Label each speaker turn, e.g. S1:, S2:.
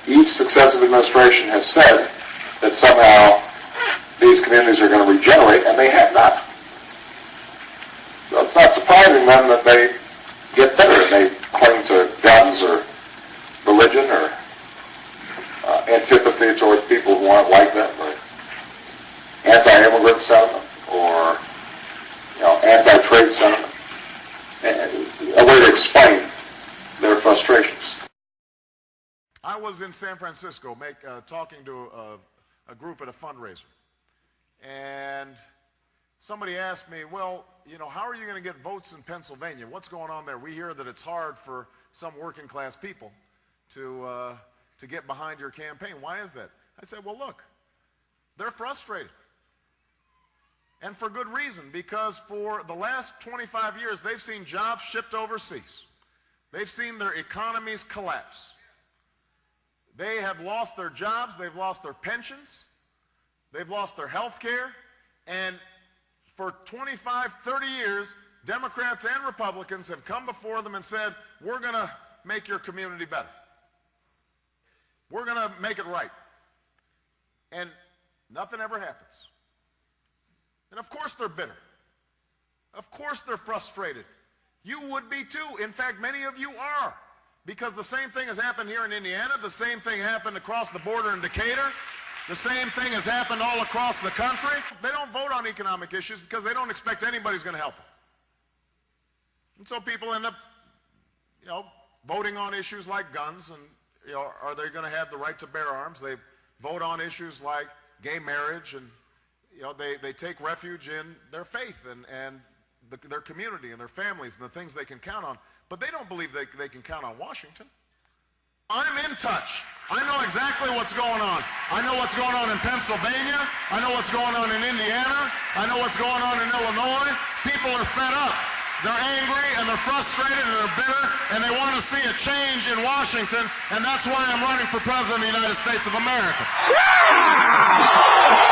S1: Each successive administration has said that somehow these communities are going to regenerate, and they have not. So it's not surprising then that they get better and they cling to guns or religion or antipathy towards people who aren't like them, or anti-immigrant sentiment, or anti-trade sentiment. A way to explain their frustrations.
S2: I was in San Francisco talking to a group at a fundraiser, and somebody asked me, well, how are you going to get votes in Pennsylvania? What's going on there? We hear that it's hard for some working class people to get behind your campaign. Why is that? I said, well, look, they're frustrated. And for good reason, because for the last 25 years, they've seen jobs shipped overseas. They've seen their economies collapse. They have lost their jobs, they've lost their pensions, they've lost their health care, and for 25, 30 years, Democrats and Republicans have come before them and said, we're going to make your community better. We're going to make it right. And nothing ever happens. And of course they're bitter. Of course they're frustrated. You would be too. In fact, many of you are. Because the same thing has happened here in Indiana. The same thing happened across the border in Decatur. The same thing has happened all across the country. They don't vote on economic issues because they don't expect anybody's going to help them. And so people end up, voting on issues like guns and, are they going to have the right to bear arms? They vote on issues like gay marriage, and they take refuge in their faith and their community and their families and the things they can count on. But they don't believe they can count on Washington. I'm in touch. I know exactly what's going on. I know what's going on in Pennsylvania. I know what's going on in Indiana. I know what's going on in Illinois. People are fed up. They're angry and they're frustrated and they're bitter, and they want to see a change in Washington, and that's why I'm running for President of the United States of America.